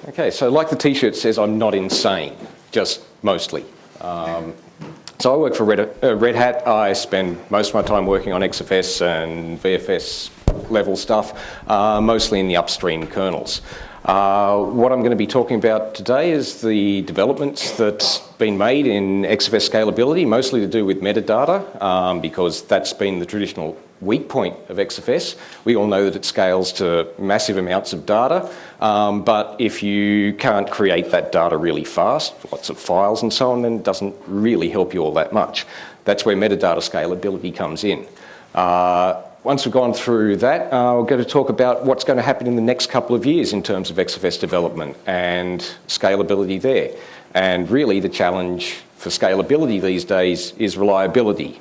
Okay, so like the t-shirt says, I'm not insane, just mostly. So I work for Red Hat. I spend most of my time working on XFS and VFS level stuff, mostly in the upstream kernels. What I'm going to be talking about today is the developments that's been made in XFS Scalability, mostly to do with metadata, because that's been the traditional weak point of XFS. We all know that it scales to massive amounts of data, but if you can't create that data really fast, lots of files and so on, then it doesn't really help you all that much. That's where metadata scalability comes in. Once we've gone through that, we're going to talk about what's going to happen in the next couple of years in terms of XFS development and scalability there. And really the challenge for scalability these days is reliability,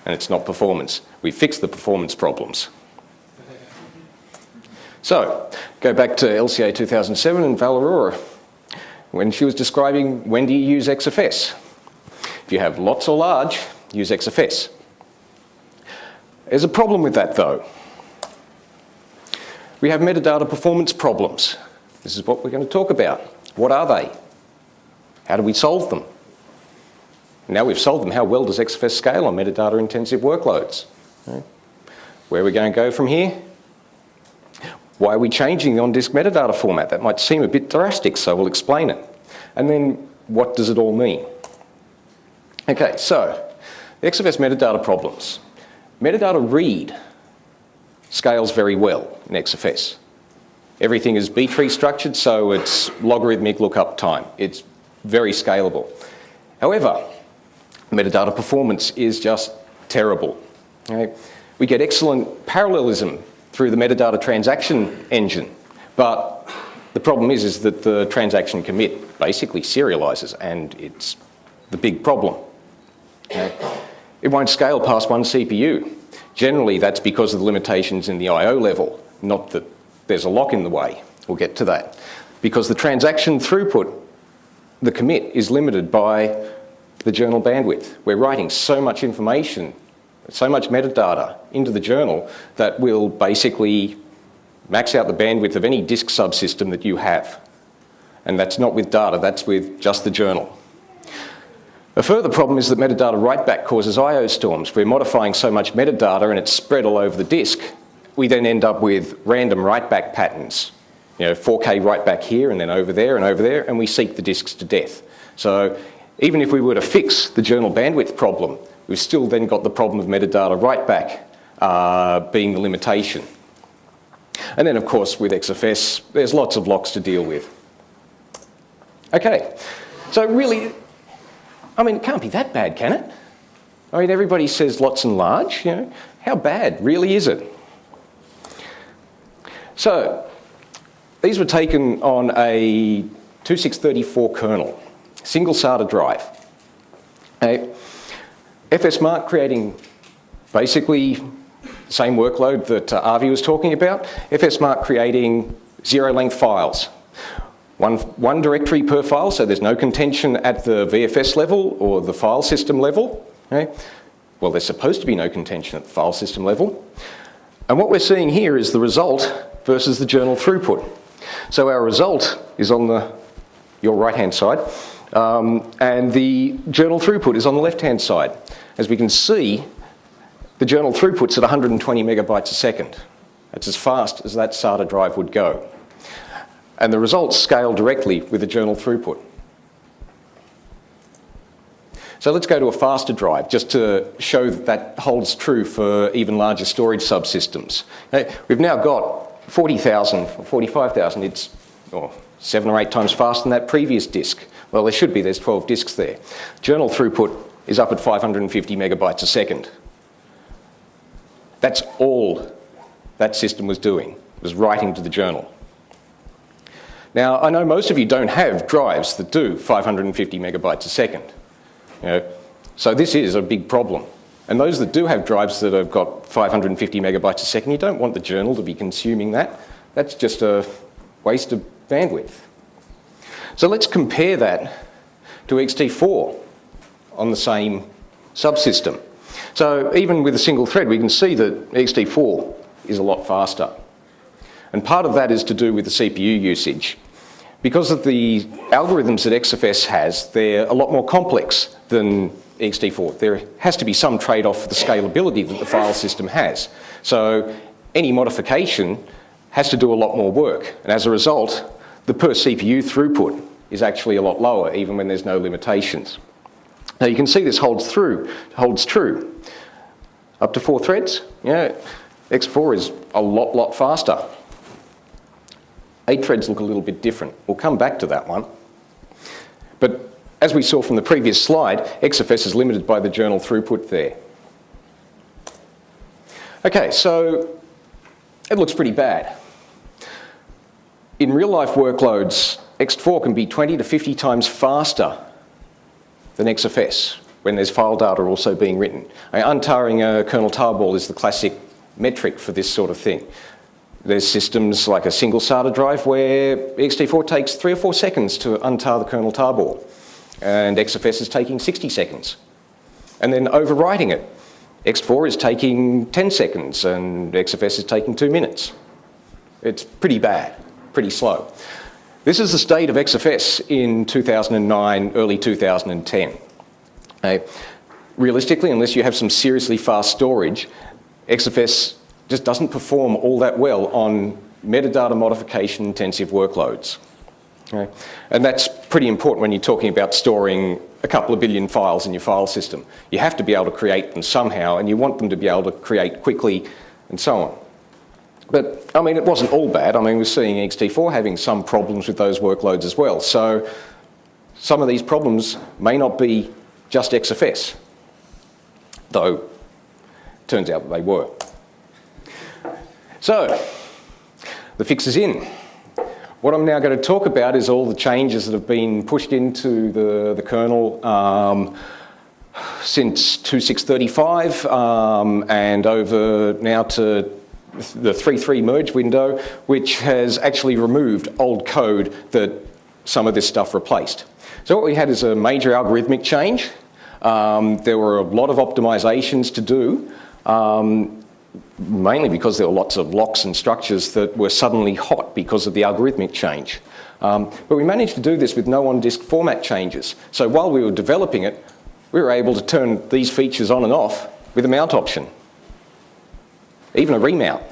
and it's not performance. We fixed the performance problems. So, go back to LCA 2007 and Val Aurora, when she was describing when do you use XFS. If you have lots or large, use XFS. There's a problem with that though. We have metadata performance problems. This is what we're going to talk about. What are they? How do we solve them? Now we've solved them, how well does XFS scale on metadata intensive workloads? Where are we going to go from here? Why are we changing the on-disk metadata format? That might seem a bit drastic, so we'll explain it. And then what does it all mean? Okay, so the XFS metadata problems. Metadata read scales very well in XFS. Everything is B-tree structured, so it's logarithmic lookup time. It's very scalable. However, metadata performance is just terrible. Okay? We get excellent parallelism through the metadata transaction engine, but the problem is that the transaction commit basically serializes, and it's the big problem. Okay? It won't scale past one CPU. Generally, that's because of the limitations in the I/O level, not that there's a lock in the way. We'll get to that. Because the transaction throughput, the commit, is limited by the journal bandwidth. We're writing so much information, so much metadata into the journal that will basically max out the bandwidth of any disk subsystem that you have. And that's not with data, that's with just the journal. A further problem is that metadata writeback causes I/O storms. We're modifying so much metadata and it's spread all over the disk. We then end up with random writeback patterns. 4K writeback here and then over there, and we seek the disks to death. So even if we were to fix the journal bandwidth problem, we've still then got the problem of metadata writeback being the limitation. And then of course with XFS, there's lots of locks to deal with. Okay, so really, it can't be that bad, can it? Everybody says lots and large, How bad really is it? So, these were taken on a 2634 kernel, single SATA drive. FSMark creating basically the same workload that Avi was talking about. FSMark creating zero-length files. One directory per file, so there's no contention at the VFS level or the file system level. Okay? Well, there's supposed to be no contention at the file system level. And what we're seeing here is the result versus the journal throughput. So our result is on your right-hand side, and the journal throughput is on the left-hand side. As we can see, the journal throughput's at 120 megabytes a second. That's as fast as that SATA drive would go. And the results scale directly with the journal throughput. So let's go to a faster drive, just to show that that holds true for even larger storage subsystems. We've now got 40,000 or 45,000. It's 7 or 8 times faster than that previous disk. Well, there should be. There's 12 disks there. Journal throughput is up at 550 megabytes a second. That's all that system was doing, was writing to the journal. Now, I know most of you don't have drives that do 550 megabytes a second. So this is a big problem. And those that do have drives that have got 550 megabytes a second, you don't want the journal to be consuming that. That's just a waste of bandwidth. So let's compare that to ext4 on the same subsystem. So even with a single thread, we can see that ext4 is a lot faster. And part of that is to do with the CPU usage. because of the algorithms that XFS has, they're a lot more complex than ext4. There has to be some trade-off for the scalability that the file system has. So any modification has to do a lot more work. And as a result, the per CPU throughput is actually a lot lower, even when there's no limitations. Now you can see this holds true. Up to 4 threads, yeah, X4 is a lot faster. 8 threads look a little bit different. We'll come back to that one. But as we saw from the previous slide, XFS is limited by the journal throughput there. Okay, so it looks pretty bad. In real-life workloads, ext4 can be 20 to 50 times faster than XFS when there's file data also being written. Untarring a kernel tarball is the classic metric for this sort of thing. There's systems like a single SATA drive where ext4 takes 3 or 4 seconds to untar the kernel tarball, and XFS is taking 60 seconds. And then overwriting it, ext4 is taking 10 seconds and XFS is taking 2 minutes. It's pretty bad, pretty slow. This is the state of XFS in 2009, early 2010. Realistically, unless you have some seriously fast storage, XFS just doesn't perform all that well on metadata modification intensive workloads. Okay? And that's pretty important when you're talking about storing a couple of billion files in your file system. You have to be able to create them somehow, and you want them to be able to create quickly and so on. But, I mean, it wasn't all bad. I mean, we're seeing ext4 having some problems with those workloads as well. So some of these problems may not be just XFS, though it turns out that they were. So, the fix is in. What I'm now going to talk about is all the changes that have been pushed into the kernel since 2.6.35 and over now to the 3.3 merge window, which has actually removed old code that some of this stuff replaced. So what we had is a major algorithmic change. There were a lot of optimizations to do, mainly because there were lots of locks and structures that were suddenly hot because of the algorithmic change. But we managed to do this with no on-disk format changes. So while we were developing it, we were able to turn these features on and off with a mount option. Even a remount.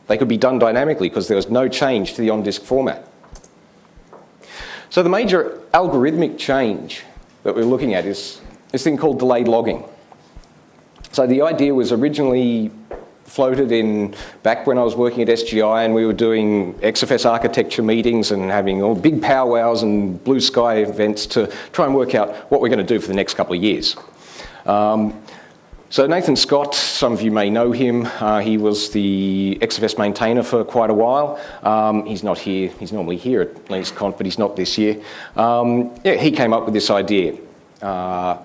They could be done dynamically because there was no change to the on-disk format. So the major algorithmic change that we're looking at is this thing called delayed logging. So the idea was originally floated in back when I was working at SGI, and we were doing XFS architecture meetings and having all big powwows and blue sky events to try and work out what we're going to do for the next couple of years. So Nathan Scott, some of you may know him. He was the XFS maintainer for quite a while. He's not here. He's normally here at Linux.conf, but he's not this year. Yeah, he came up with this idea. And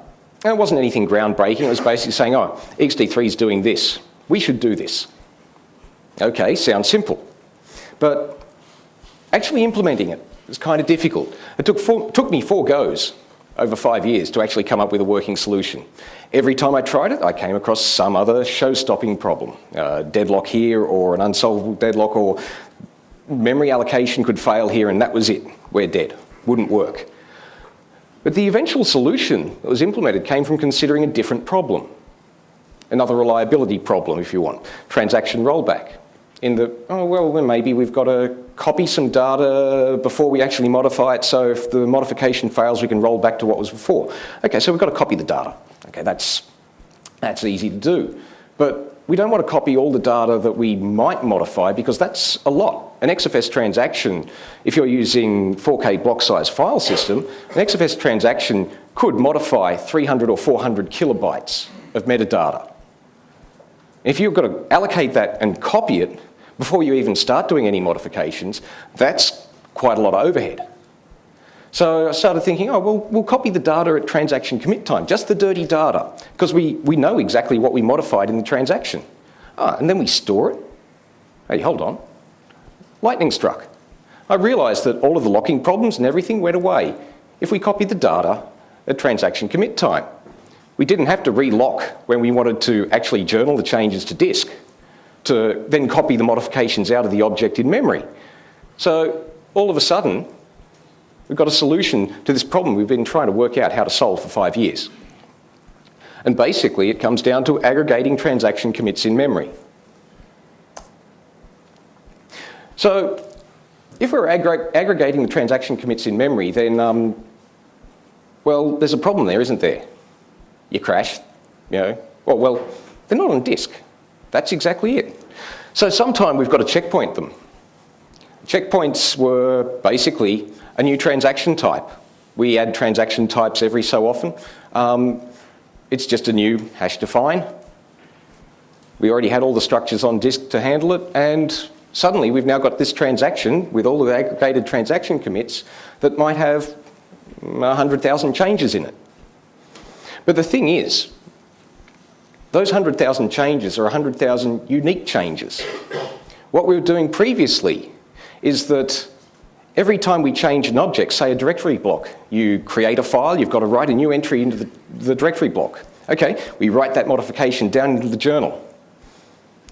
it wasn't anything groundbreaking. It was basically saying, oh, ext3 is doing this. We should do this. Okay, sounds simple. But actually implementing it was kind of difficult. It took me 4 goes over 5 years to actually come up with a working solution. Every time I tried it, I came across some other show-stopping problem. Deadlock here, or an unsolvable deadlock, or memory allocation could fail here, and that was it. We're dead. Wouldn't work. But the eventual solution that was implemented came from considering a different problem. Another reliability problem, if you want. Transaction rollback. In the, oh, well, then maybe we've got to copy some data before we actually modify it, so if the modification fails, we can roll back to what was before. Okay, so we've got to copy the data. Okay, that's easy to do. But we don't want to copy all the data that we might modify, because that's a lot. An XFS transaction, if you're using 4K block size file system, an XFS transaction could modify 300 or 400 kilobytes of metadata. If you've got to allocate that and copy it before you even start doing any modifications, that's quite a lot of overhead. So I started thinking, oh, well, we'll copy the data at transaction commit time, just the dirty data, because we know exactly what we modified in the transaction. And then we store it. Hey, hold on. Lightning struck. I realised that all of the locking problems and everything went away if we copied the data at transaction commit time. We didn't have to relock when we wanted to actually journal the changes to disk to then copy the modifications out of the object in memory. So all of a sudden, We've got a solution to this problem we've been trying to work out how to solve for 5 years. And basically, it comes down to aggregating transaction commits in memory. So, if we're aggregating the transaction commits in memory, then, well, there's a problem there, isn't there? You crash, you know. Well, they're not on disk. That's exactly it. So sometime we've got to checkpoint them. Checkpoints were basically a new transaction type. We add transaction types every so often. It's just a new hash define. We already had all the structures on disk to handle it, and suddenly we've now got this transaction with all the aggregated transaction commits that might have 100,000 changes in it. But the thing is, those 100,000 changes are 100,000 unique changes. What we were doing previously is that every time we change an object, say a directory block, you create a file, you've got to write a new entry into the directory block. Okay, we write that modification down into the journal.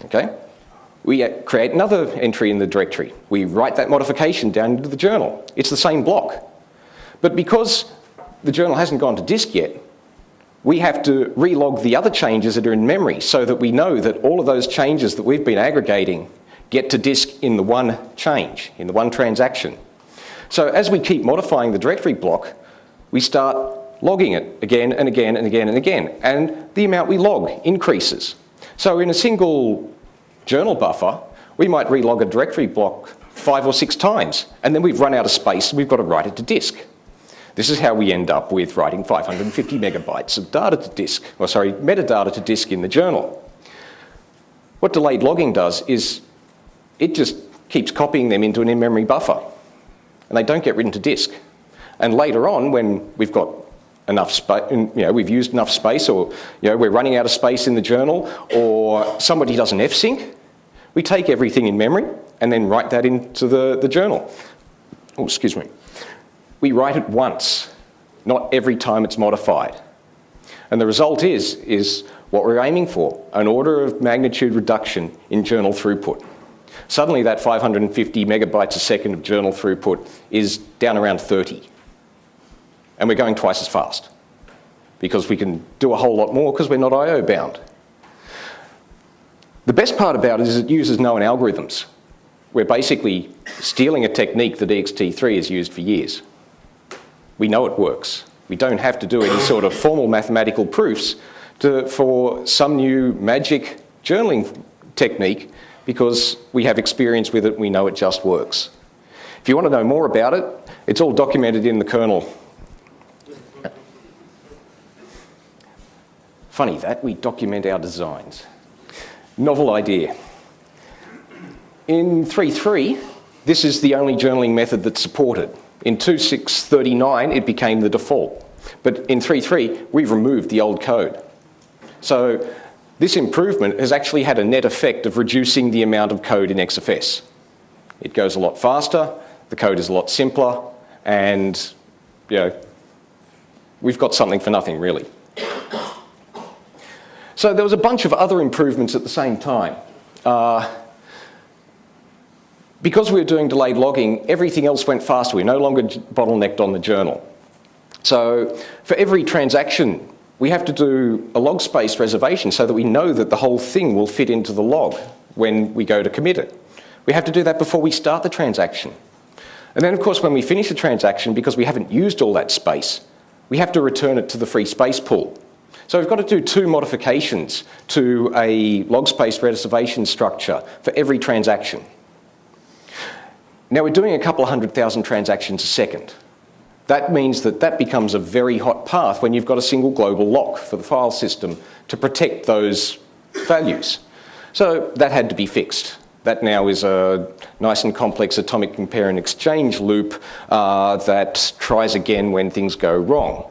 Okay, we create another entry in the directory. We write that modification down into the journal. It's the same block. But because the journal hasn't gone to disk yet, we have to relog the other changes that are in memory so that we know that all of those changes that we've been aggregating get to disk in the one change, in the one transaction. So as we keep modifying the directory block, we start logging it again and again and again and again, and the amount we log increases. So in a single journal buffer, we might relog a directory block 5 or 6 times, and then we've run out of space and we've got to write it to disk. This is how we end up with writing 550 megabytes of data to disk, or sorry, metadata to disk in the journal. What delayed logging does is it just keeps copying them into an in-memory buffer, and they don't get written to disk. And later on, when we've got enough space, you know, we've used enough space, or you know, we're running out of space in the journal, or somebody does an F-sync, we take everything in memory and then write that into the journal. Oh, excuse me. We write it once, not every time it's modified. And the result is what we're aiming for, an order of magnitude reduction in journal throughput. Suddenly that 550 megabytes a second of journal throughput is down around 30. And we're going twice as fast because we can do a whole lot more because we're not I/O bound. The best part about it is it uses known algorithms. We're basically stealing a technique that ext3 has used for years. We know it works. We don't have to do any sort of formal mathematical proofs for some new magic journaling technique because we have experience with it and we know it just works. If you want to know more about it, it's all documented in the kernel. Funny that, we document our designs. Novel idea. In 3.3, this is the only journaling method that's supported. In 2.6.39, it became the default. But in 3.3, we've removed the old code. So this improvement has actually had a net effect of reducing the amount of code in XFS. It goes a lot faster, the code is a lot simpler, and you know, we've got something for nothing, really. So there was a bunch of other improvements at the same time. Because we were doing delayed logging, everything else went faster. We're no longer bottlenecked on the journal. So for every transaction, we have to do a log space reservation so that we know that the whole thing will fit into the log when we go to commit it. We have to do that before we start the transaction. And then, of course, when we finish the transaction, because we haven't used all that space, we have to return it to the free space pool. So we've got to do 2 modifications to a log space reservation structure for every transaction. Now we're doing a couple of 100,000 transactions a second. That means that that becomes a very hot path when you've got a single global lock for the file system to protect those values. So that had to be fixed. That now is a nice and complex atomic compare and exchange loop that tries again when things go wrong.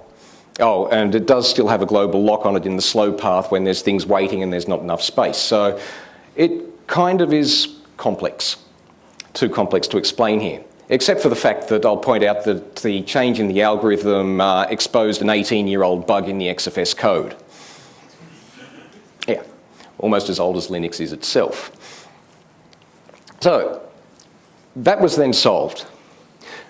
Oh, and it does still have a global lock on it in the slow path when there's things waiting and there's not enough space. So it kind of is complex. Too complex to explain here, except for the fact that I'll point out that the change in the algorithm exposed an 18-year-old bug in the XFS code. Yeah, almost as old as Linux is itself. So that was then solved.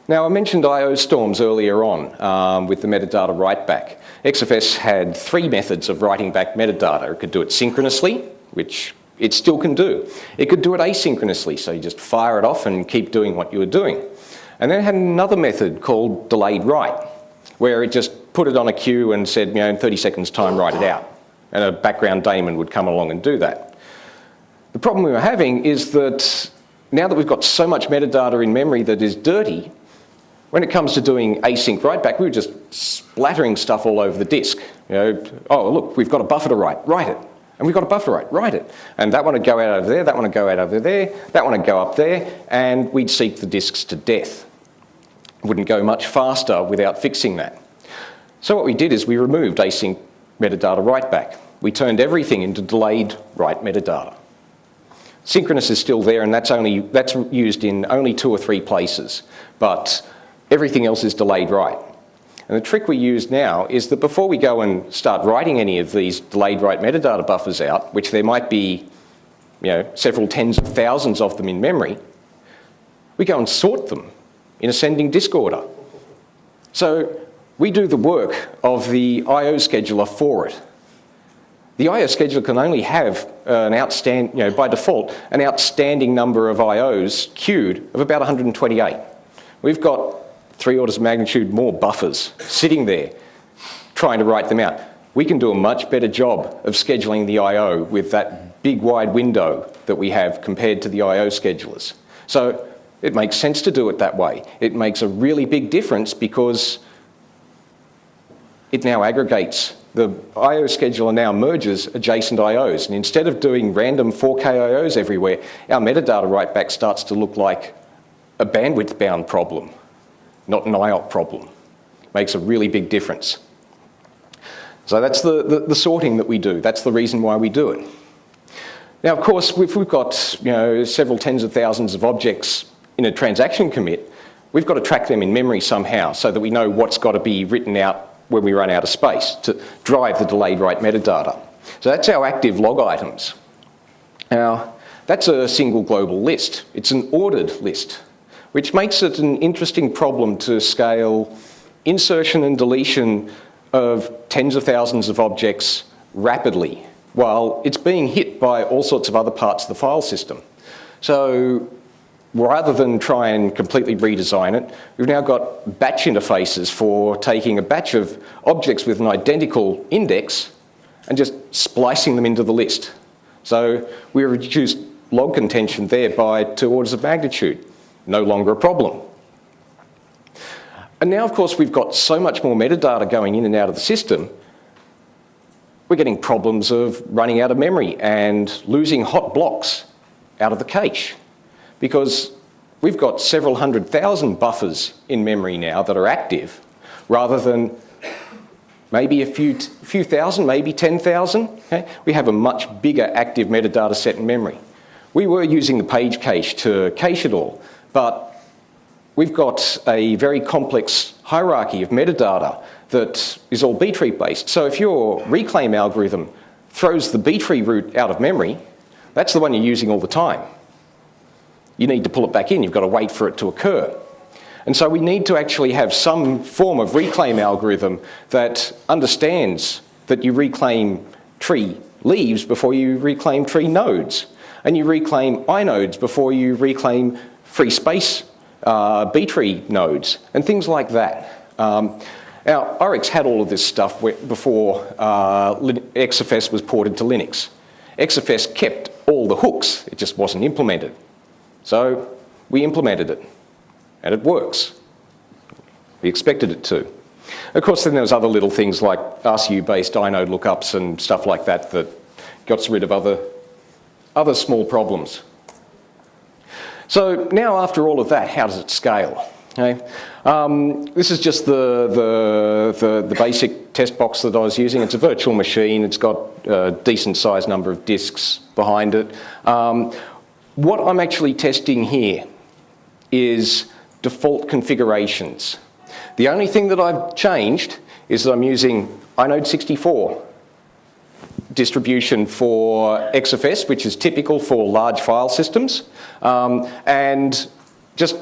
Now, I mentioned I/O storms earlier on with the metadata write-back. XFS had 3 methods of writing back metadata. It could do it synchronously, which it still can do. It could do it asynchronously, so you just fire it off and keep doing what you were doing. And then it had another method called delayed write, where it just put it on a queue and said, in 30 seconds time, write it out. And a background daemon would come along and do that. The problem we were having is that now that we've got so much metadata in memory that is dirty, when it comes to doing async write-back, we were just splattering stuff all over the disk. Oh, look, we've got a buffer to write it. And we've got a buffer to write it. And that one would go out over there, that one would go out over there, that one would go up there, and we'd seek the disks to death. It wouldn't go much faster without fixing that. So what we did is we removed async metadata write-back. We turned everything into delayed write metadata. Synchronous is still there, and that's used in only 2 or 3 places, but everything else is delayed write. And the trick we use now is that before we go and start writing any of these delayed write metadata buffers out, which there might be several tens of thousands of them in memory, we go and sort them in ascending disk order. So we do the work of the I/O scheduler for it. The I/O scheduler can only have by default, an outstanding number of I/Os queued of about 128. We've got 3 orders of magnitude more buffers sitting there trying to write them out. We can do a much better job of scheduling the I/O with that big wide window that we have compared to the I/O schedulers. So it makes sense to do it that way. It makes a really big difference because it now aggregates. The I/O scheduler now merges adjacent I/Os, and instead of doing random 4K I/Os everywhere, our metadata write-back starts to look like a bandwidth-bound problem, not an IOP problem. Makes a really big difference. So that's the sorting that we do. That's the reason why we do it. Now, of course, if we've got several tens of thousands of objects in a transaction commit, we've got to track them in memory somehow so that we know what's got to be written out when we run out of space to drive the delayed write metadata. So that's our active log items. Now, that's a single global list. It's an ordered list, which makes it an interesting problem to scale insertion and deletion of tens of thousands of objects rapidly while it's being hit by all sorts of other parts of the file system. So rather than try and completely redesign it, we've now got batch interfaces for taking a batch of objects with an identical index and just splicing them into the list. So we reduced log contention there by 2 orders of magnitude. No longer a problem. And now, of course, we've got so much more metadata going in and out of the system, we're getting problems of running out of memory and losing hot blocks out of the cache. Because we've got several 100,000 buffers in memory now that are active, rather than maybe a few thousand, maybe 10,000. Okay? We have a much bigger active metadata set in memory. We were using the page cache to cache it all, but we've got a very complex hierarchy of metadata that is all B-tree based. So if your reclaim algorithm throws the B-tree route out of memory, that's the one you're using all the time. You need to pull it back in. You've got to wait for it to occur. And so we need to actually have some form of reclaim algorithm that understands that you reclaim tree leaves before you reclaim tree nodes. And you reclaim inodes before you reclaim free space B-tree nodes, and things like that. Now, Oryx had all of this stuff before XFS was ported to Linux. XFS kept all the hooks, it just wasn't implemented. So we implemented it, and it works. We expected it to. Of course, then there was other little things like RCU-based inode lookups and stuff like that that got rid of other small problems. So now, after all of that, how does it scale? Okay. This is just the basic test box that I was using. It's a virtual machine. It's got a decent sized number of disks behind it. What I'm actually testing here is default configurations. The only thing that I've changed is that I'm using inode 64 distribution for XFS, which is typical for large file systems, and just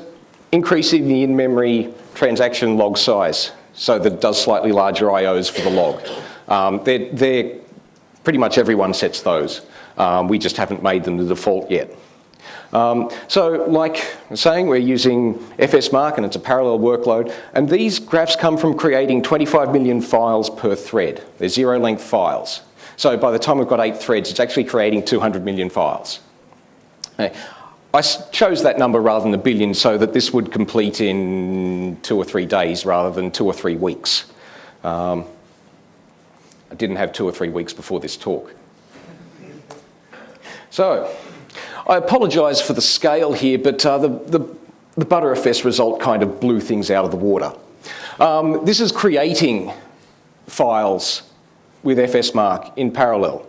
increasing the in-memory transaction log size so that it does slightly larger IOs for the log. They're pretty much everyone sets those. We just haven't made them the default yet. So like I was saying, we're using FSMark and it's a parallel workload. And these graphs come from creating 25 million files per thread. They're zero-length files. So by the time we've got 8 threads, it's actually creating 200 million files. Okay. I chose that number rather than a billion so that this would complete in 2 or 3 days rather than 2 or 3 weeks. I didn't have 2 or 3 weeks before this talk. So, I apologise for the scale here, but the ButterFS result kind of blew things out of the water. This is creating files with FSMark in parallel.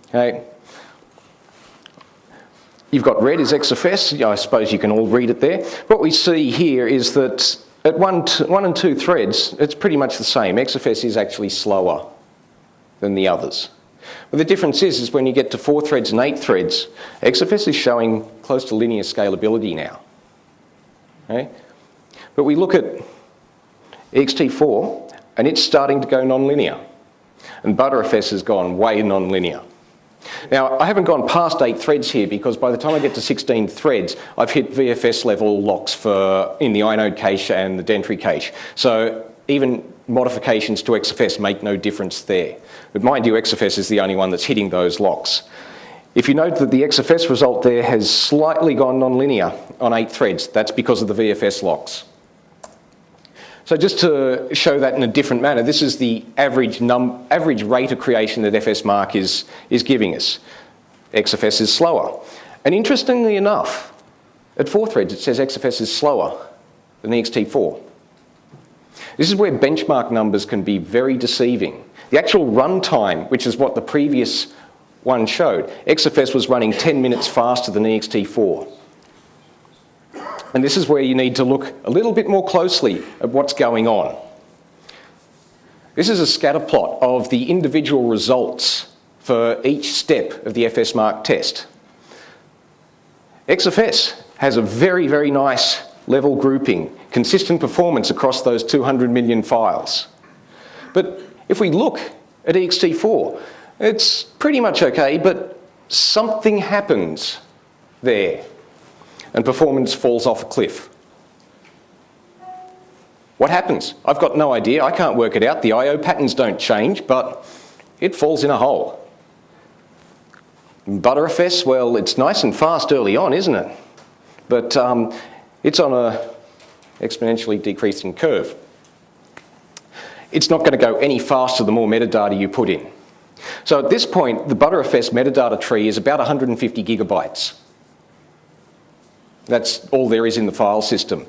Okay. You've got red is XFS, I suppose you can all read it there. What we see here is that at 1 and 2 threads, it's pretty much the same. XFS is actually slower than the others. But the difference is when you get to 4 threads and 8 threads, XFS is showing close to linear scalability now. Okay? But we look at ext4 and it's starting to go non-linear. And ButterFS has gone way non-linear. Now, I haven't gone past 8 threads here because by the time I get to 16 threads, I've hit VFS level locks in the inode cache and the dentary cache. So even modifications to XFS make no difference there. But mind you, XFS is the only one that's hitting those locks. If you note that the XFS result there has slightly gone non-linear on 8 threads, that's because of the VFS locks. So just to show that in a different manner, this is the average rate of creation that FSMark is giving us. XFS is slower. And interestingly enough, at 4 threads it says XFS is slower than ext4. This is where benchmark numbers can be very deceiving. The actual runtime, which is what the previous one showed, XFS was running 10 minutes faster than ext4. And this is where you need to look a little bit more closely at what's going on. This is a scatter plot of the individual results for each step of the FSMark test. XFS has a very, very nice level grouping, consistent performance across those 200 million files. But if we look at ext4, it's pretty much okay, but something happens there and performance falls off a cliff. What happens? I've got no idea. I can't work it out. The I/O patterns don't change, but it falls in a hole. ButterFS, well, it's nice and fast early on, isn't it? But it's on a exponentially decreasing curve. It's not going to go any faster the more metadata you put in. So at this point, the ButterFS metadata tree is about 150 gigabytes. That's all there is in the file system.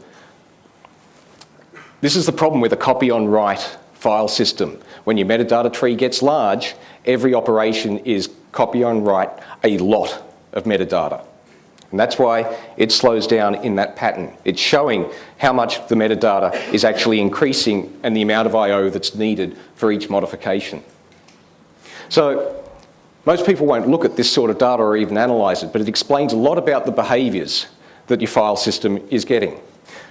This is the problem with a copy-on-write file system. When your metadata tree gets large, every operation is copy-on-write a lot of metadata. And that's why it slows down in that pattern. It's showing how much the metadata is actually increasing and the amount of I/O that's needed for each modification. So most people won't look at this sort of data or even analyse it, but it explains a lot about the behaviours that your file system is getting.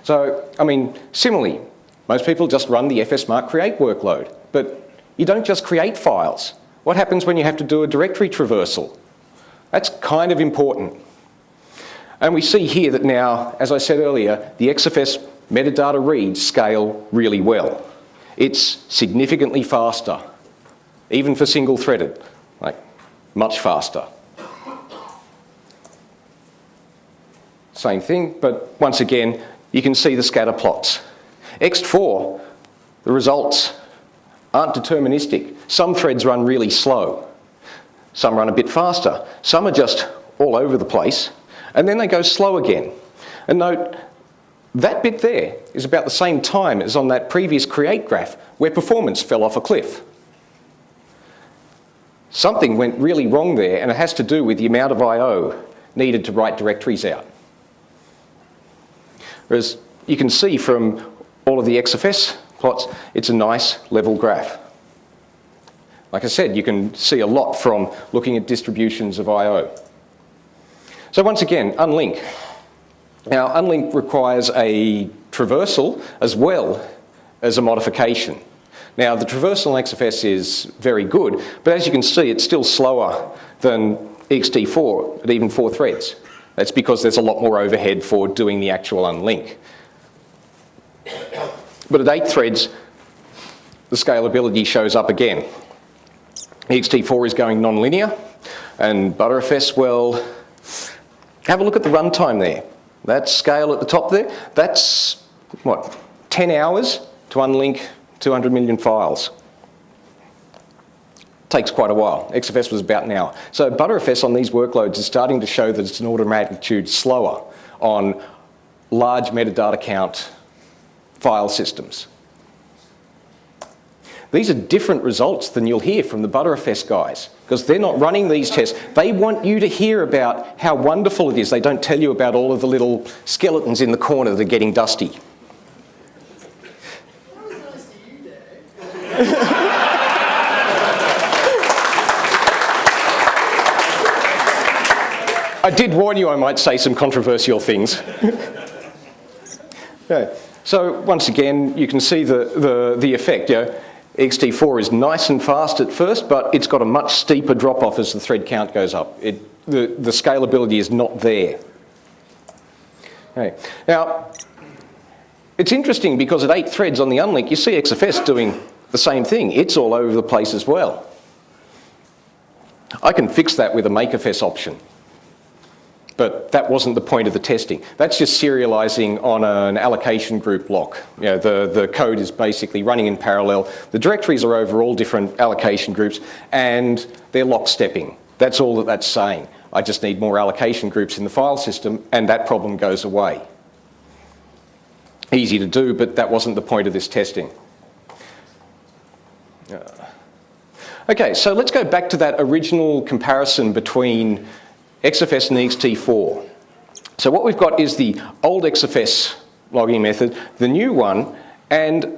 So, I mean, similarly, most people just run the FSMark create workload, but you don't just create files. What happens when you have to do a directory traversal? That's kind of important. And we see here that now, as I said earlier, the XFS metadata reads scale really well. It's significantly faster, even for single-threaded, like much faster. Same thing, but once again, you can see the scatter plots. ext4, the results aren't deterministic. Some threads run really slow. Some run a bit faster. Some are just all over the place, and then they go slow again. And note, that bit there is about the same time as on that previous create graph where performance fell off a cliff. Something went really wrong there, and it has to do with the amount of I/O needed to write directories out. Whereas you can see from all of the XFS plots, it's a nice level graph. Like I said, you can see a lot from looking at distributions of I/O. So once again, unlink. Now, unlink requires a traversal as well as a modification. Now, the traversal in XFS is very good, but as you can see, it's still slower than ext4 at even 4 threads. That's because there's a lot more overhead for doing the actual unlink. But at 8 threads, the scalability shows up again. ext4 is going non-linear, and Btrfs, well, have a look at the runtime there. That scale at the top there, that's, what, 10 hours to unlink 200 million files. Takes quite a while. XFS was about an hour. So Btrfs on these workloads is starting to show that it's an order of magnitude slower on large metadata count file systems. These are different results than you'll hear from the Btrfs guys, because they're not running these tests. They want you to hear about how wonderful it is. They don't tell you about all of the little skeletons in the corner that are getting dusty. I did warn you I might say some controversial things. Okay. So once again, you can see the effect. ext4 is nice and fast at first, but it's got a much steeper drop-off as the thread count goes up. The scalability is not there. Okay. Now, it's interesting because at 8 threads on the unlink, you see XFS doing the same thing. It's all over the place as well. I can fix that with a makeFS option. But that wasn't the point of the testing. That's just serializing on an allocation group lock. The code is basically running in parallel. The directories are over all different allocation groups, and they're lockstepping. That's all that that's saying. I just need more allocation groups in the file system, and that problem goes away. Easy to do, but that wasn't the point of this testing. Okay, so let's go back to that original comparison between XFS and ext4. So what we've got is the old XFS logging method, the new one, and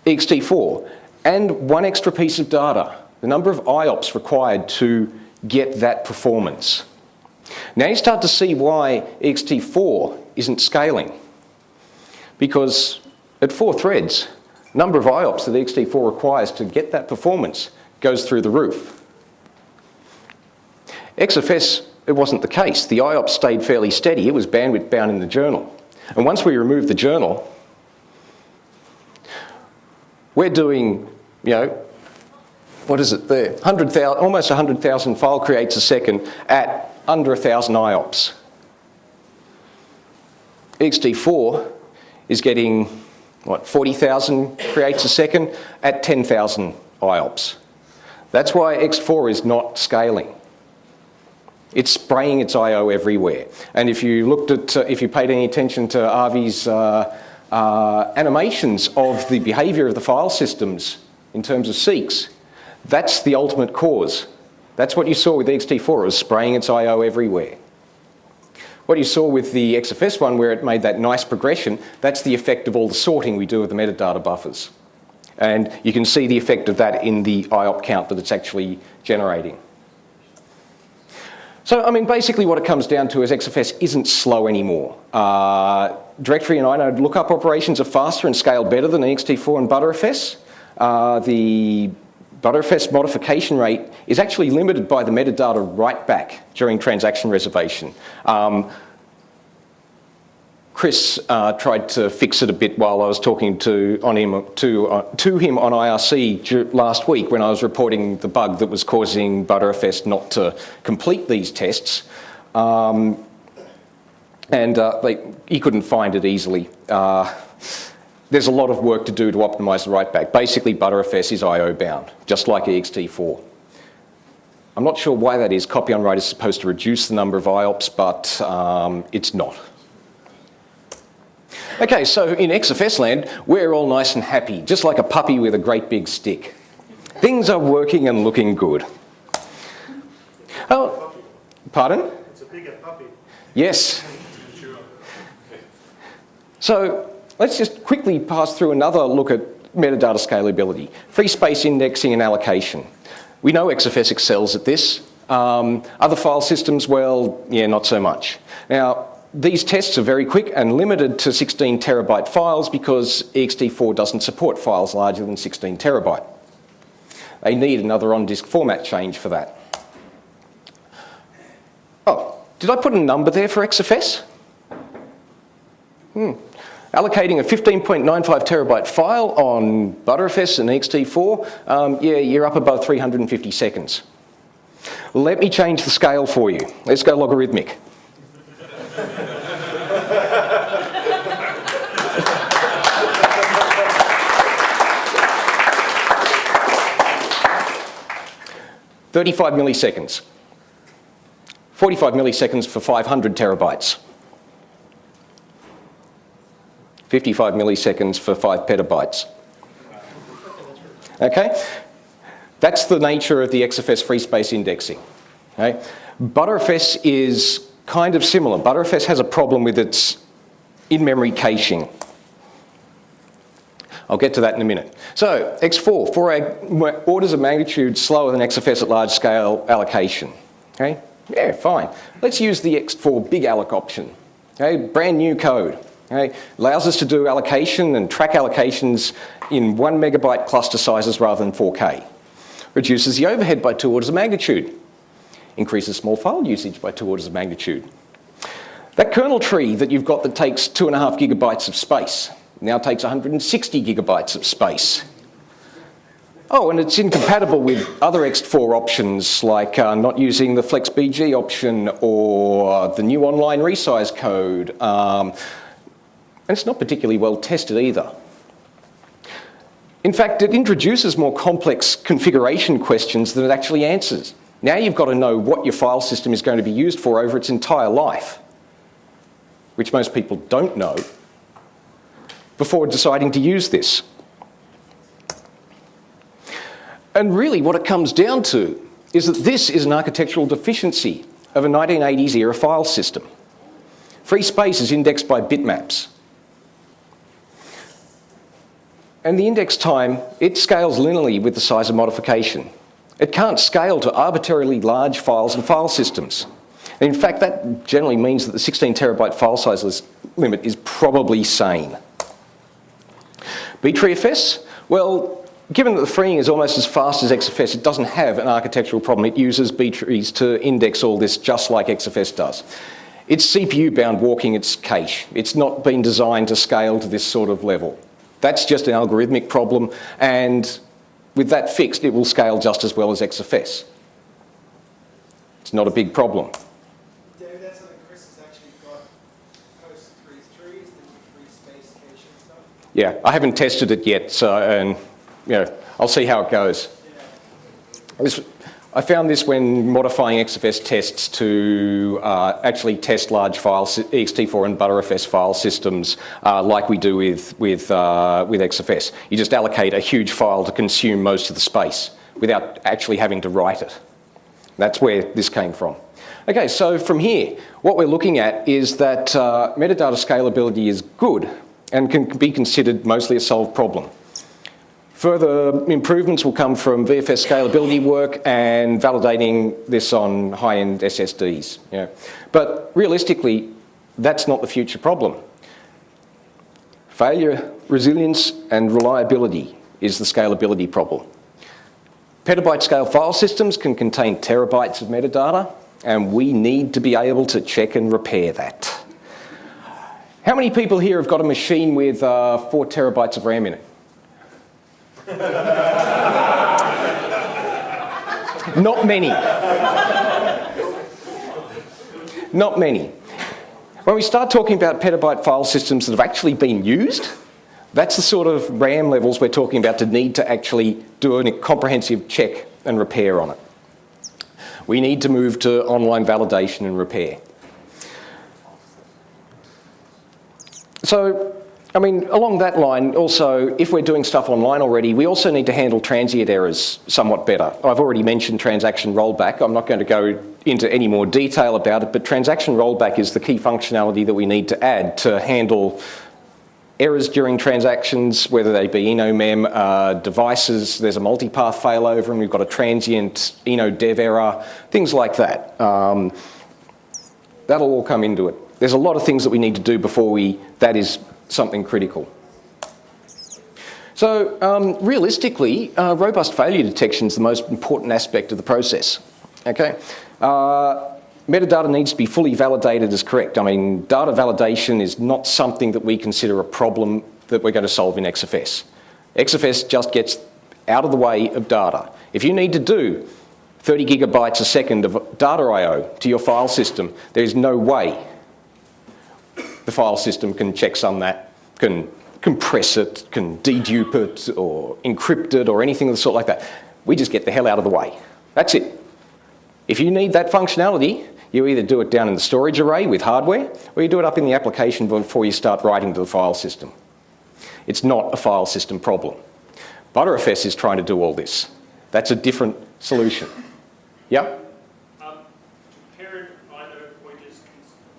ext4, and one extra piece of data, the number of IOPS required to get that performance. Now you start to see why ext4 isn't scaling. Because at 4 threads, the number of IOPS that ext4 requires to get that performance goes through the roof. XFS, it wasn't the case. The IOPS stayed fairly steady. It was bandwidth bound in the journal. And once we removed the journal, we're doing, what is it there? Almost 100,000 file creates a second at under 1,000 IOPS. ext4 is getting, 40,000 creates a second at 10,000 IOPS. That's why X4 is not scaling. It's spraying its I/O everywhere. And if you looked at, if you paid any attention to Avi's animations of the behavior of the file systems in terms of seeks, that's the ultimate cause. That's what you saw with ext4, it was spraying its I/O everywhere. What you saw with the XFS one, where it made that nice progression, that's the effect of all the sorting we do of the metadata buffers. And you can see the effect of that in the IOP count that it's actually generating. So, I mean, basically what it comes down to is XFS isn't slow anymore. Directory and inode lookup operations are faster and scale better than ext4 and Btrfs. The Btrfs modification rate is actually limited by the metadata write-back during transaction reservation. Chris tried to fix it a bit while I was talking to him on IRC last week when I was reporting the bug that was causing Btrfs not to complete these tests. He couldn't find it easily. There's a lot of work to do to optimize the write-back. Basically, Btrfs is I/O bound, just like ext4. I'm not sure why that is. Copy on write is supposed to reduce the number of IOPS, but it's not. Okay, so in XFS land, we're all nice and happy, just like a puppy with a great big stick. Things are working and looking good. Oh, pardon? It's a bigger puppy. Yes. So let's just quickly pass through another look at metadata scalability. Free space indexing and allocation. We know XFS excels at this. Other file systems, well, yeah, not so much. Now, these tests are very quick and limited to 16 terabyte files because ext4 doesn't support files larger than 16 terabyte. They need another on-disk format change for that. Oh, did I put a number there for XFS? Allocating a 15.95 terabyte file on Btrfs and ext4, yeah, you're up above 350 seconds. Let me change the scale for you. Let's go logarithmic. "35 milliseconds. 45 milliseconds for 500 terabytes. 55 milliseconds for 5 petabytes. Okay? That's the nature of the XFS free space indexing. Okay? Btrfs is kind of similar. Btrfs has a problem with its in-memory caching. I'll get to that in a minute. So, X4, for orders of magnitude slower than XFS at large scale allocation. Okay? Yeah, fine. Let's use the X4 big alloc option. Okay? Brand new code. Okay? Allows us to do allocation and track allocations in 1 megabyte cluster sizes rather than 4K. Reduces the overhead by 2 orders of magnitude. Increases small file usage by 2 orders of magnitude. That kernel tree that you've got that takes 2.5 gigabytes of space now takes 160 gigabytes of space. Oh, and it's incompatible with other ext4 options like not using the FlexBG option or the new online resize code. And it's not particularly well tested either. In fact, it introduces more complex configuration questions than it actually answers. Now you've got to know what your file system is going to be used for over its entire life, which most people don't know, before deciding to use this. And really what it comes down to is that this is an architectural deficiency of a 1980s era file system. Free space is indexed by bitmaps. And the index time, it scales linearly with the size of modification. It can't scale to arbitrarily large files and file systems. And in fact, that generally means that the 16 terabyte file size limit is probably sane. Btrfs? Well, given that the freeing is almost as fast as XFS, it doesn't have an architectural problem. It uses B-trees to index all this just like XFS does. It's CPU-bound walking its cache. It's not been designed to scale to this sort of level. That's just an algorithmic problem, and with that fixed, it will scale just as well as XFS. It's not a big problem. David, that's something Chris has actually got post 3.3 is the new free space caching stuff. Yeah, I haven't tested it yet, so I'll see how it goes. Yeah. I found this when modifying XFS tests to actually test large files, ext4 and Btrfs file systems, like we do with XFS. You just allocate a huge file to consume most of the space without actually having to write it. That's where this came from. Okay, so from here, what we're looking at is that metadata scalability is good and can be considered mostly a solved problem. Further improvements will come from VFS scalability work and validating this on high-end SSDs. Yeah. But realistically, that's not the future problem. Failure, resilience, and reliability is the scalability problem. Petabyte scale file systems can contain terabytes of metadata, and we need to be able to check and repair that. How many people here have got a machine with 4 terabytes of RAM in it? Not many. Not many. When we start talking about petabyte file systems that have actually been used, that's the sort of RAM levels we're talking about to need to actually do a comprehensive check and repair on it. We need to move to online validation and repair. So, I mean, along that line, also, if we're doing stuff online already, we also need to handle transient errors somewhat better. I've already mentioned transaction rollback. I'm not going to go into any more detail about it, but transaction rollback is the key functionality that we need to add to handle errors during transactions, whether they be enomem devices, there's a multipath failover, and we've got a transient eno dev error, things like that. That'll all come into it. there's a lot of things that we need to do before that is something critical. So realistically, robust failure detection is the most important aspect of the process. Okay, metadata needs to be fully validated as correct. I mean, data validation is not something that we consider a problem that we're going to solve in XFS. XFS just gets out of the way of data. If you need to do 30 gigabytes a second of data I/O to your file system, there's no way the file system can checksum that, can compress it, can dedupe it, or encrypt it, or anything of the sort like that. We just get the hell out of the way. That's it. If you need that functionality, you either do it down in the storage array with hardware, or you do it up in the application before you start writing to the file system. It's not a file system problem. ButterFS is trying to do all this. That's a different solution. Yeah? Parent inode pointers,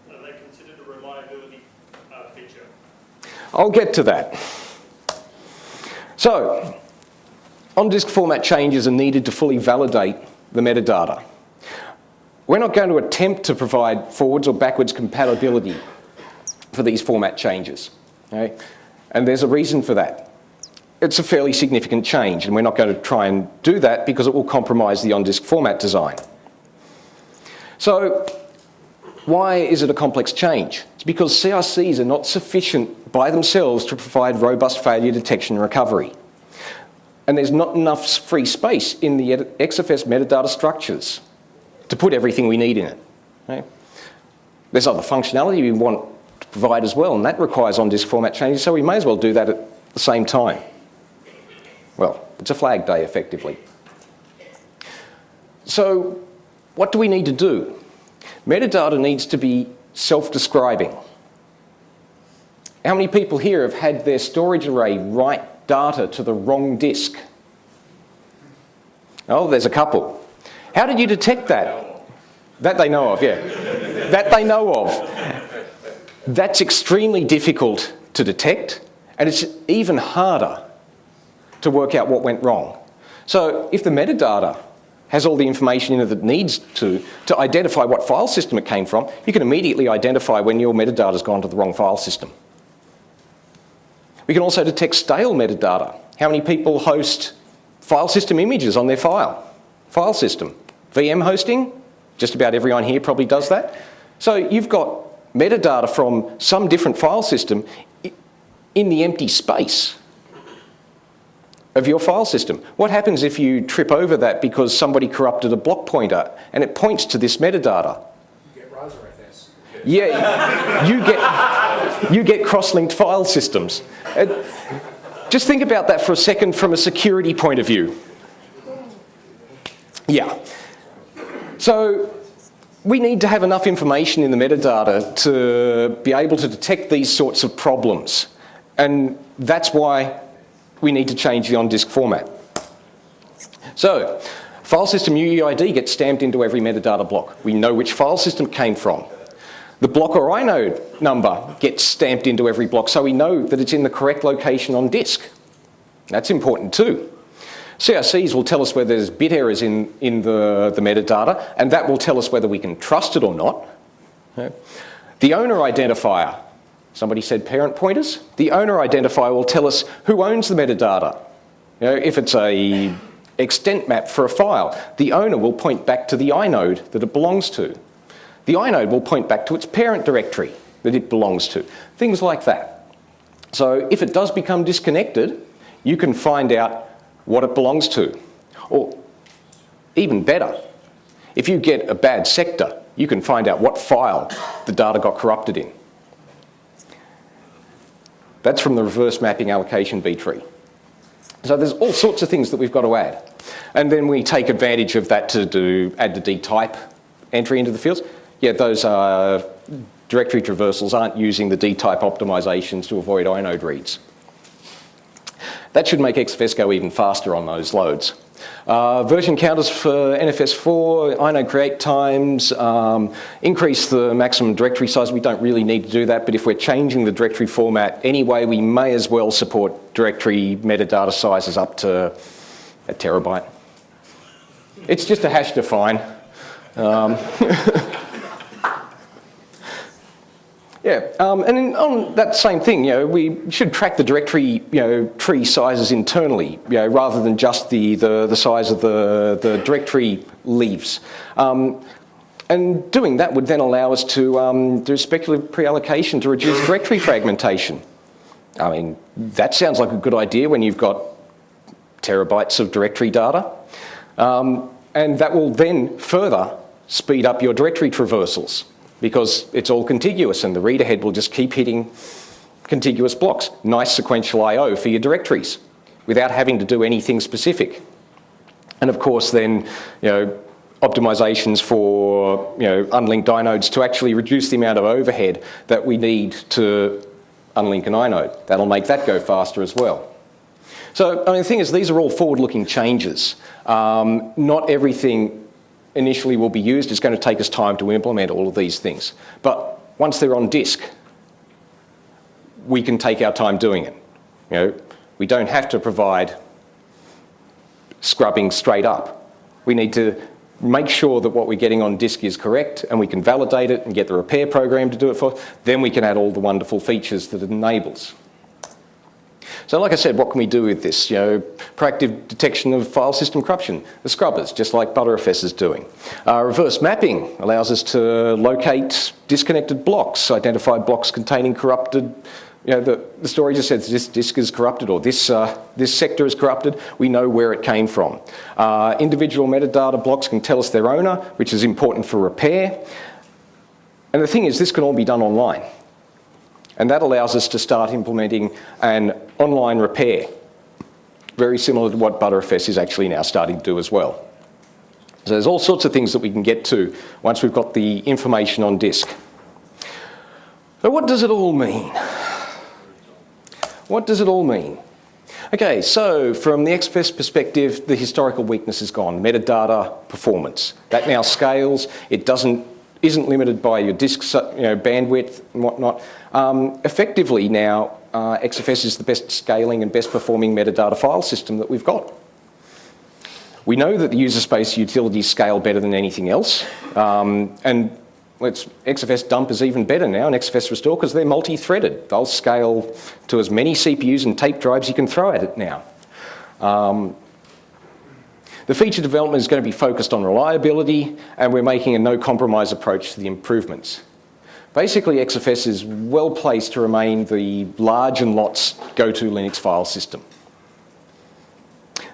are they considered a reliability feature? I'll get to that. So, on-disk format changes are needed to fully validate the metadata. We're not going to attempt to provide forwards or backwards compatibility for these format changes. Okay? And there's a reason for that. It's a fairly significant change, and we're not going to try and do that because it will compromise the on-disk format design. So, why is it a complex change? It's because CRCs are not sufficient by themselves to provide robust failure detection and recovery. And there's not enough free space in the XFS metadata structures to put everything we need in it. Okay? There's other functionality we want to provide as well, and that requires on-disk format changes, so we may as well do that at the same time. Well, it's a flag day, effectively. So, what do we need to do? Metadata needs to be self-describing. How many people here have had their storage array write data to the wrong disk? Oh, there's a couple. How did you detect that? That they know of, yeah. That they know of. That's extremely difficult to detect, and it's even harder to work out what went wrong. So if the metadata has all the information in it that it needs to identify what file system it came from, you can immediately identify when your metadata has gone to the wrong file system. We can also detect stale metadata. How many people host file system images on their file system? VM hosting, just about everyone here probably does that. So you've got metadata from some different file system in the empty space of your file system. What happens if you trip over that because somebody corrupted a block pointer and it points to this metadata? You get RazRFS. Yeah, you get cross-linked file systems. Just think about that for a second from a security point of view. Yeah. So we need to have enough information in the metadata to be able to detect these sorts of problems. And that's why we need to change the on-disk format. So, file system UEID gets stamped into every metadata block. We know which file system it came from. The block or inode number gets stamped into every block, so we know that it's in the correct location on disk. That's important too. CRCs will tell us whether there's bit errors in the metadata, and that will tell us whether we can trust it or not. Okay. The owner identifier. Somebody said parent pointers. The owner identifier will tell us who owns the metadata. You know, if it's a extent map for a file, the owner will point back to the inode that it belongs to. The inode will point back to its parent directory that it belongs to. Things like that. So if it does become disconnected, you can find out what it belongs to. Or even better, if you get a bad sector, you can find out what file the data got corrupted in. That's from the reverse mapping allocation B tree. So there's all sorts of things that we've got to add. And then we take advantage of that to add the dtype entry into the fields. Yeah, those directory traversals aren't using the dtype optimizations to avoid inode reads. That should make XFS go even faster on those loads. Version counters for NFS4, inode create times, increase the maximum directory size. We don't really need to do that, but if we're changing the directory format anyway, we may as well support directory metadata sizes up to a terabyte. It's just a hash define. Yeah, on that same thing, we should track the directory, tree sizes internally, rather than just the size of the directory leaves. And doing that would then allow us to do speculative pre-allocation to reduce directory fragmentation. I mean, that sounds like a good idea when you've got terabytes of directory data. And that will then further speed up your directory traversals, because it's all contiguous and the reader head will just keep hitting contiguous blocks. Nice sequential I/O for your directories without having to do anything specific. And of course then, optimizations for, unlinked inodes to actually reduce the amount of overhead that we need to unlink an inode. That'll make that go faster as well. So, the thing is, these are all forward-looking changes. Not everything initially will be used. It's going to take us time to implement all of these things. But once they're on disk, we can take our time doing it. We don't have to provide scrubbing straight up. We need to make sure that what we're getting on disk is correct, and we can validate it and get the repair program to do it for us. Then we can add all the wonderful features that it enables. So like I said, what can we do with this? Proactive detection of file system corruption, the scrubbers, just like ButterFS is doing. Reverse mapping allows us to locate disconnected blocks, identify blocks containing corrupted, the storage just says this disk is corrupted or this sector is corrupted. We know where it came from. Individual metadata blocks can tell us their owner, which is important for repair. And the thing is, this can all be done online. And that allows us to start implementing an online repair, very similar to what ButterFS is actually now starting to do as well. So there's all sorts of things that we can get to once we've got the information on disk. So what does it all mean? What does it all mean? Okay, so from the XFS perspective, the historical weakness is gone, metadata performance. That now scales. It isn't limited by your disk bandwidth and whatnot. Effectively now, XFS is the best scaling and best performing metadata file system that we've got. We know that the user space utilities scale better than anything else. And XFS dump is even better now, and XFS restore, because they're multi-threaded. They'll scale to as many CPUs and tape drives you can throw at it now. The feature development is going to be focused on reliability, and we're making a no-compromise approach to the improvements. Basically, XFS is well placed to remain the large and lots go-to Linux file system.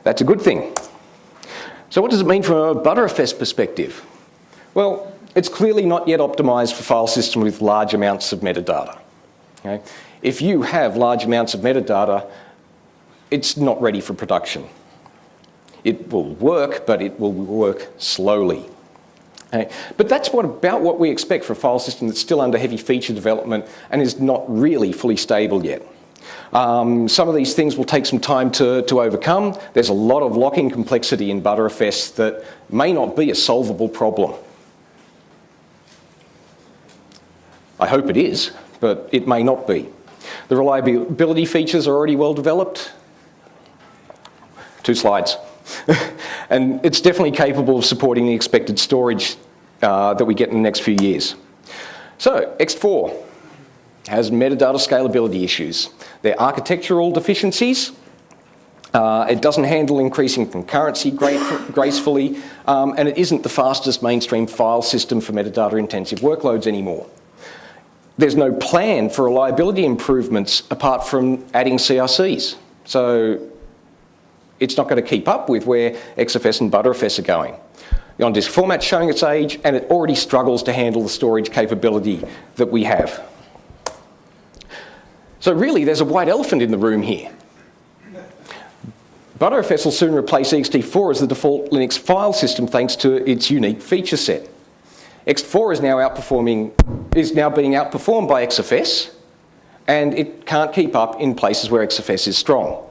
That's a good thing. So what does it mean from a ButterFS perspective? Well, it's clearly not yet optimized for file system with large amounts of metadata. Okay? If you have large amounts of metadata, it's not ready for production. It will work, but it will work slowly. Okay? But that's about what we expect for a file system that's still under heavy feature development and is not really fully stable yet. Some of these things will take some time to overcome. There's a lot of locking complexity in ButterFS that may not be a solvable problem. I hope it is, but it may not be. The reliability features are already well developed. 2 slides. And it's definitely capable of supporting the expected storage that we get in the next few years. So, X4 has metadata scalability issues. They're architectural deficiencies. It doesn't handle increasing concurrency gracefully, and it isn't the fastest mainstream file system for metadata-intensive workloads anymore. There's no plan for reliability improvements apart from adding CRCs. So it's not going to keep up with where XFS and ButterFS are going. The on-disk format's showing its age, and it already struggles to handle the storage capability that we have. So really, there's a white elephant in the room here. ButterFS will soon replace ext4 as the default Linux file system thanks to its unique feature set. Ext4 is now being outperformed by XFS, and it can't keep up in places where XFS is strong.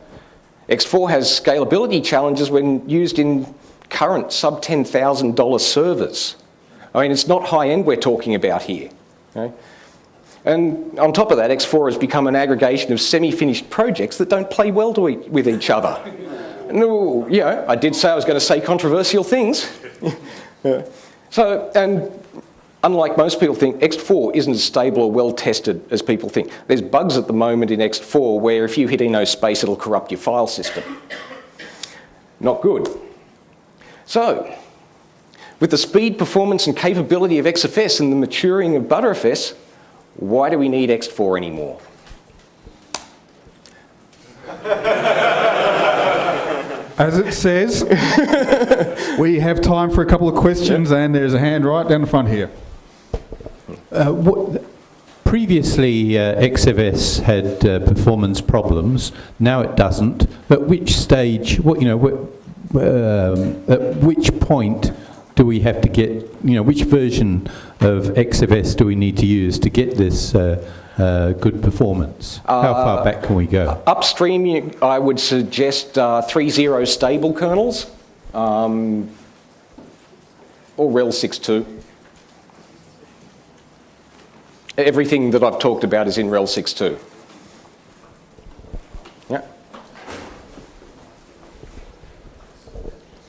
X4 has scalability challenges when used in current sub $10,000 servers. I mean, it's not high-end we're talking about here. Okay? And on top of that, X4 has become an aggregation of semi-finished projects that don't play well with each other. No, I did say I was going to say controversial things. So, and unlike most people think, ext4 isn't as stable or well tested as people think. There's bugs at the moment in ext4 where if you hit no space, it'll corrupt your file system. Not good. So, with the speed, performance, and capability of XFS and the maturing of ButterFS, why do we need ext4 anymore? As it says, we have time for a couple of questions, and there's a hand right down the front here. Previously, XFS had performance problems. Now it doesn't. At which stage? At which point do we have to get? Which version of XFS do we need to use to get this good performance? How far back can we go? Upstream, I would suggest 3.0 stable kernels, or RHEL 6.2. Everything that I've talked about is in RHEL 6.2. Yeah.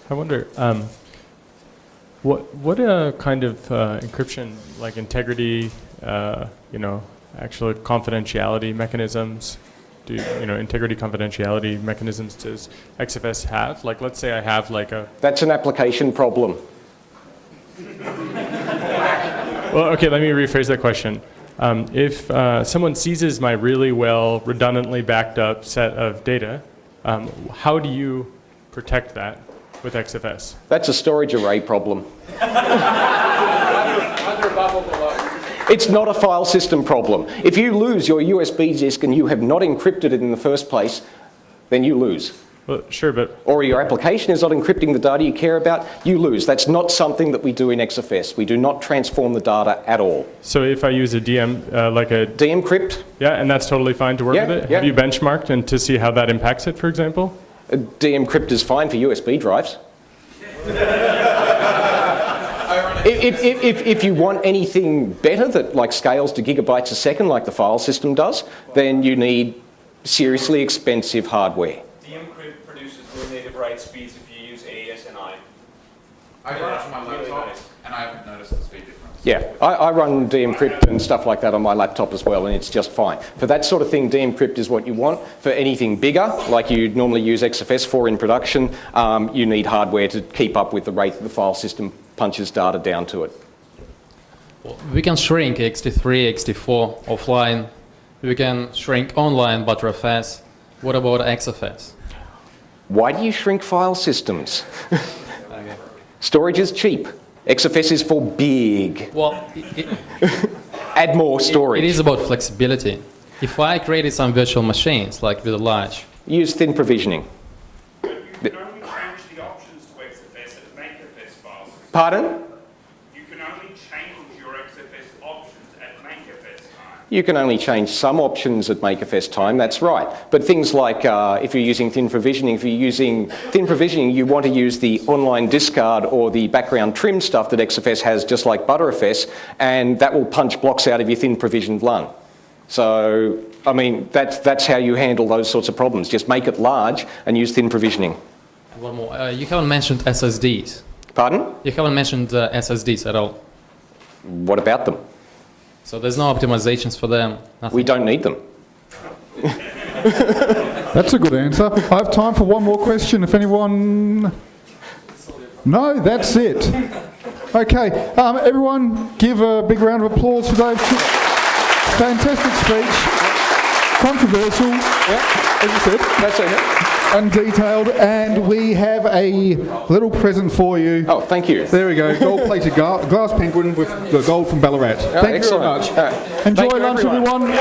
I wonder, what kind of encryption, like integrity, actual confidentiality mechanisms, integrity confidentiality mechanisms does XFS have? Like, let's say I have like a... That's an application problem. Well, okay, let me rephrase that question. If someone seizes my really well redundantly backed up set of data, how do you protect that with XFS? That's a storage array problem. It's not a file system problem. If you lose your USB disk and you have not encrypted it in the first place, then you lose. Well, sure, but... Or your application is not encrypting the data you care about, you lose. That's not something that we do in XFS. We do not transform the data at all. So if I use a DM, like a... De-encrypt? Yeah, and that's totally fine to work with it? Yeah. Have you benchmarked and to see how that impacts it, for example? De-encrypt is fine for USB drives. If you want anything better that like scales to gigabytes a second like the file system does, then you need seriously expensive hardware. De-encrypt produces no native write speeds if you use AES-NI. I run it on my laptop and I haven't noticed the speed difference. Yeah, I run de-encrypt and stuff like that on my laptop as well, and it's just fine. For that sort of thing, de-encrypt is what you want. For anything bigger, like you'd normally use XFS for in production, you need hardware to keep up with the rate that the file system punches data down to it. We can shrink ext3, ext4 offline. We can shrink online ButterFS. What about XFS? Why do you shrink file systems? Storage is cheap. XFS is for big. Well, add more storage. It is about flexibility. If I created some virtual machines, like with a large... Use thin provisioning. But you can only change the options to XFS at makeFS files. Pardon? You can only change your XFS options at makeFS time. You can only change some options at makeFS time, that's right. But things like if you're using thin provisioning, you want to use the online discard or the background trim stuff that XFS has just like ButterFS, and that will punch blocks out of your thin provisioned LUN. So, I mean, that's how you handle those sorts of problems. Just make it large and use thin provisioning. One more. You haven't mentioned SSDs. Pardon? You haven't mentioned SSDs at all. What about them? So there's no optimizations for them? Nothing. We don't need them. That's a good answer. I have time for one more question if anyone... No, that's it. Okay, everyone give a big round of applause for Dave. Fantastic speech. Controversial, as you said. That's okay. And detailed, and we have a little present for you. Oh, thank you. There we go, gold-plated glass penguin with the gold from Ballarat. Thank you very much. Right. Enjoy Thank you, lunch, everyone.